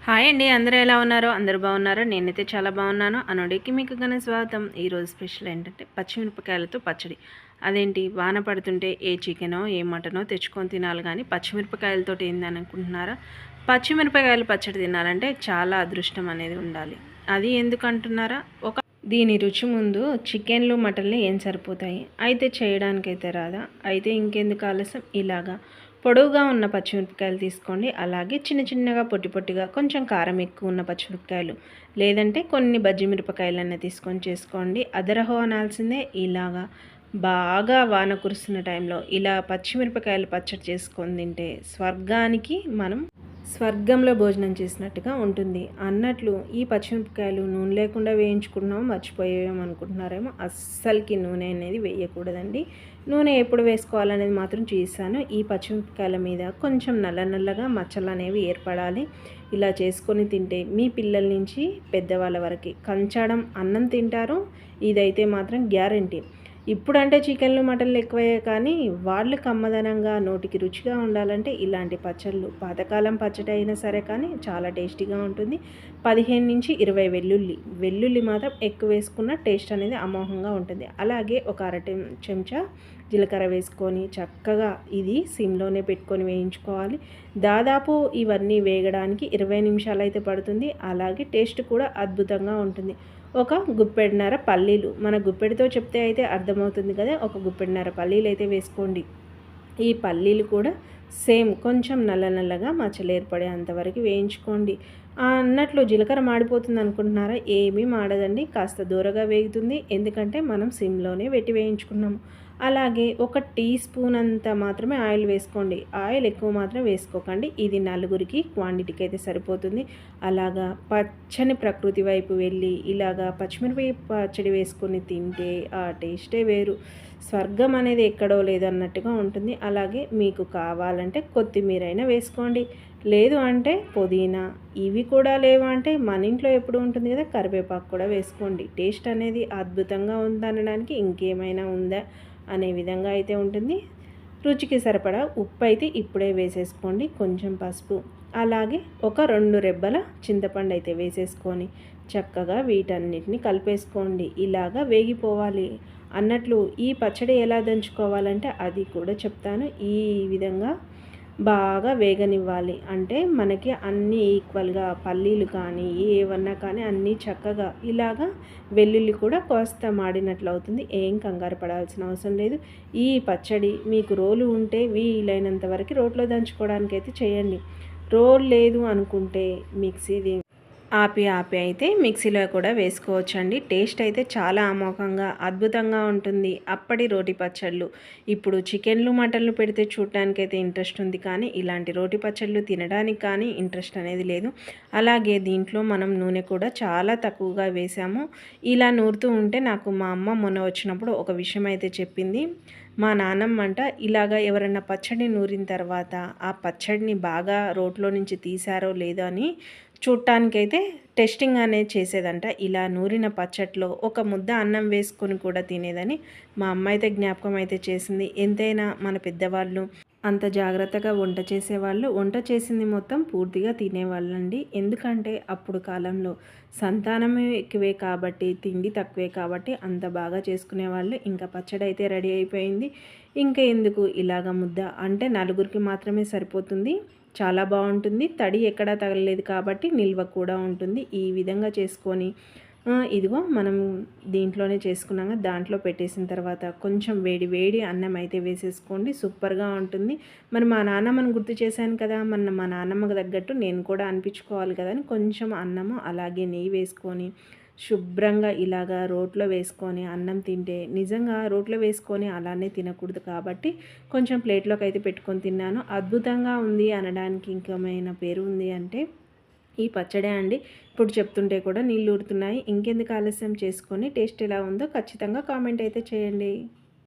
Hi అండి, అందరూ ఎలా ఉన్నారో? అందరూ బాగున్నారో? నేనైతే చాలా బాగున్నాను. అనుడికి మీకు ఘన స్వాగతం. ఈరోజు స్పెషల్ ఏంటంటే పచ్చిమిరపకాయలతో పచ్చడి. అదేంటి, వాన పడుతుంటే ఏ చికెనో ఏ మటనో తెచ్చుకొని తినాలి, కానీ పచ్చిమిరపకాయలతో ఏందని అనుకుంటున్నారా? పచ్చిమిరపకాయలు పచ్చడి తినాలంటే చాలా అదృష్టం అనేది ఉండాలి. అది ఎందుకు అంటున్నారా? దీని రుచి ముందు చికెన్లు మటన్లు ఏం సరిపోతాయి, అయితే చేయడానికైతే రాదా? అయితే ఇంకెందుకు ఆలస్యం, ఇలాగా పొడవుగా ఉన్న పచ్చిమిరపకాయలు తీసుకోండి. అలాగే చిన్న చిన్నగా పొట్టి పొట్టిగా కొంచెం కారం ఎక్కువ ఉన్న పచ్చిమిరపకాయలు, లేదంటే కొన్ని బజ్జి మిరపకాయలన్నీ తీసుకొని చేసుకోండి. అదరహో అనాల్సిందే. ఇలాగా బాగా వాన కురుస్తున్న టైంలో ఇలా పచ్చిమిరపకాయలు పచ్చడి చేసుకొని తింటే స్వర్గంలో భోజనం చేసినట్టుగా ఉంటుంది. అన్నట్లు ఈ పచ్చిమిరపకాయలు నూనె లేకుండా వేయించుకున్నాము, మర్చిపోయామనుకుంటున్నారేమో. అస్సలకి నూనె అనేది వేయకూడదండి. నూనె ఎప్పుడు వేసుకోవాలనేది మాత్రం చూసాను. ఈ పచ్చిమిరపకాయల మీద కొంచెం నల్ల నల్లగా మచ్చలు అనేవి ఏర్పడాలి. ఇలా చేసుకొని తింటే మీ పిల్లల నుంచి పెద్దవాళ్ళ వరకు కంచాడం అన్నం తింటారు. ఇదైతే మాత్రం గ్యారంటీ. ఇప్పుడంటే చికెన్లు మటన్లు ఎక్కువయ్యాయి, కానీ వాళ్ళు కమ్మదనంగా నోటికి రుచిగా ఉండాలంటే ఇలాంటి పచ్చళ్ళు, పాతకాలం పచ్చడి అయినా సరే కానీ చాలా టేస్టీగా ఉంటుంది. 15 నుంచి 20 వెల్లుల్లి మాత్రం ఎక్కువ వేసుకున్న టేస్ట్ అనేది అమోఘంగా ఉంటుంది. అలాగే ఒక చెంచా జీలకర్ర వేసుకొని చక్కగా ఇది సిమ్లోనే పెట్టుకొని వేయించుకోవాలి. దాదాపు ఇవన్నీ వేగడానికి 20 నిమిషాలు అయితే పడుతుంది. అలాగే టేస్ట్ కూడా అద్భుతంగా ఉంటుంది. ఒక గుప్పెడున్నర పల్లీలు, మన గుప్పెడితో చెప్తే అయితే అర్థమవుతుంది కదా, ఒక గుప్పెడున్నర పల్లీలు అయితే వేసుకోండి. ఈ పల్లీలు కూడా సేమ్ కొంచెం నల్ల నల్లగా మచ్చలు ఏర్పడే అంతవరకు వేయించుకోండి. అన్నట్లు జీలకర్ర మాడిపోతుంది అనుకుంటున్నారా? ఏమీ మాడదండి, కాస్త దూరగా వేగుతుంది. ఎందుకంటే మనం సిమ్లోనే పెట్టి వేయించుకున్నాము. అలాగే ఒక టీ స్పూన్ అంత మాత్రమే ఆయిల్ వేసుకోండి. ఆయిల్ ఎక్కువ మాత్రం వేసుకోకండి. ఇది నలుగురికి క్వాంటిటీకి అయితే సరిపోతుంది. అలాగా పచ్చని ప్రకృతి వైపు వెళ్ళి ఇలాగా పచ్చిమిరపకాయ పచ్చడి వేసుకొని తింటే ఆ టేస్టే వేరు. స్వర్గం అనేది ఎక్కడో లేదన్నట్టుగా ఉంటుంది. అలాగే మీకు కావాలంటే కొత్తిమీర అయినా వేసుకోండి, లేదు అంటే పుదీనా. ఇవి కూడా లేవు అంటే మన ఇంట్లో ఎప్పుడు ఉంటుంది కదా, కరివేపాకు కూడా వేసుకోండి. టేస్ట్ అనేది అద్భుతంగా ఉందనడానికి ఇంకేమైనా ఉందా అనే విధంగా అయితే ఉంటుంది. రుచికి సరిపడా ఉప్పు అయితే ఇప్పుడే వేసేసుకోండి, కొంచెం పసుపు, అలాగే ఒక 2 రెబ్బల చింతపండు అయితే వేసేసుకొని చక్కగా వీటన్నిటిని కలిపేసుకోండి. ఇలాగా వేగిపోవాలి. అన్నట్లు ఈ పచ్చడి ఎలా దంచుకోవాలంటే అది కూడా చెప్తాను. ఈ విధంగా బాగా వేగనివ్వాలి. అంటే మనకి అన్నీ ఈక్వల్గా పల్లీలు కానీ ఏవన్నా కానీ అన్నీ చక్కగా ఇలాగా వెల్లుల్లి కూడా కాస్త మాడినట్లు అవుతుంది. ఏం కంగారు పడాల్సిన అవసరం లేదు. ఈ పచ్చడి మీకు రోలు ఉంటే వీలైనంత వరకు రోట్లో దంచుకోవడానికి అయితే చేయండి. రోల్ లేదు అనుకుంటే మిక్సీది ఆపి అయితే మిక్సీలో కూడా వేసుకోవచ్చండి. టేస్ట్ అయితే చాలా అమోఘంగా అద్భుతంగా ఉంటుంది. అప్పటి రోటి పచ్చళ్ళు ఇప్పుడు చికెన్లు మటన్లు పెడితే చూడటానికైతే ఇంట్రెస్ట్ ఉంది, కానీ ఇలాంటి రోటి పచ్చళ్ళు తినడానికి కానీ ఇంట్రెస్ట్ అనేది లేదు. అలాగే దీంట్లో మనం నూనె కూడా చాలా తక్కువగా వేసాము. ఇలా నూరుతూ ఉంటే నాకు మా అమ్మ మొన్న వచ్చినప్పుడు ఒక విషయం అయితే చెప్పింది. మా నాన్నమ్మంట ఇలాగా ఎవరన్నా పచ్చడిని నూరిన తర్వాత ఆ పచ్చడిని బాగా రోట్లో నుంచి తీసారో లేదో అని చూడటానికైతే టెస్టింగ్ అనేది చేసేదంట. ఇలా నూరిన పచ్చట్లో ఒక ముద్ద అన్నం వేసుకొని కూడా తినేదని మా అమ్మ అయితే జ్ఞాపకం అయితే చేసింది. ఎంతైనా మన పెద్దవాళ్ళు అంత జాగ్రత్తగా వంట చేసేవాళ్ళు, వంట చేసింది మొత్తం పూర్తిగా తినేవాళ్ళండి. ఎందుకంటే అప్పుడు కాలంలో సంతానమే ఎక్కువే కాబట్టి, తిండి తక్కువే కాబట్టి అంత బాగా చేసుకునేవాళ్ళు. ఇంకా పచ్చడి అయితే రెడీ అయిపోయింది. ఇంకా ఎందుకు ఇలాగ ముద్ద అంటే నలుగురికి మాత్రమే సరిపోతుంది. చాలా బాగుంటుంది. తడి ఎక్కడా తగలలేదు కాబట్టి నిల్వ కూడా ఉంటుంది. ఈ విధంగా చేసుకొని ఇదిగో మనం దీంట్లోనే చేసుకున్నాక దాంట్లో పెట్టేసిన తర్వాత కొంచెం వేడి వేడి అన్నం అయితే వేసేసుకోండి, సూపర్గా ఉంటుంది. మరి మా నాన్నమ్మను గుర్తు చేశాను కదా, మా నాన్నమ్మకు తగ్గట్టు నేను కూడా అనిపించుకోవాలి కదా అని కొంచెం అన్నము అలాగే నెయ్యి వేసుకొని శుభ్రంగా ఇలాగా రోట్లో వేసుకొని అన్నం తింటే, నిజంగా రోట్లో వేసుకొని అలానే తినకూడదు కాబట్టి కొంచెం ప్లేట్లోకి అయితే పెట్టుకొని తిన్నాను. అద్భుతంగా ఉంది అనడానికి ఇంకేమైనా పేరు ఉంది అంటే ఈ పచ్చడే అండి. ఇప్పుడు చెప్తుంటే కూడా నీళ్ళు ఊరుతున్నాయి. ఇంకెందుకు ఆలస్యం, చేసుకొని టేస్ట్ ఎలా ఉందో ఖచ్చితంగా కామెంట్ అయితే చేయండి.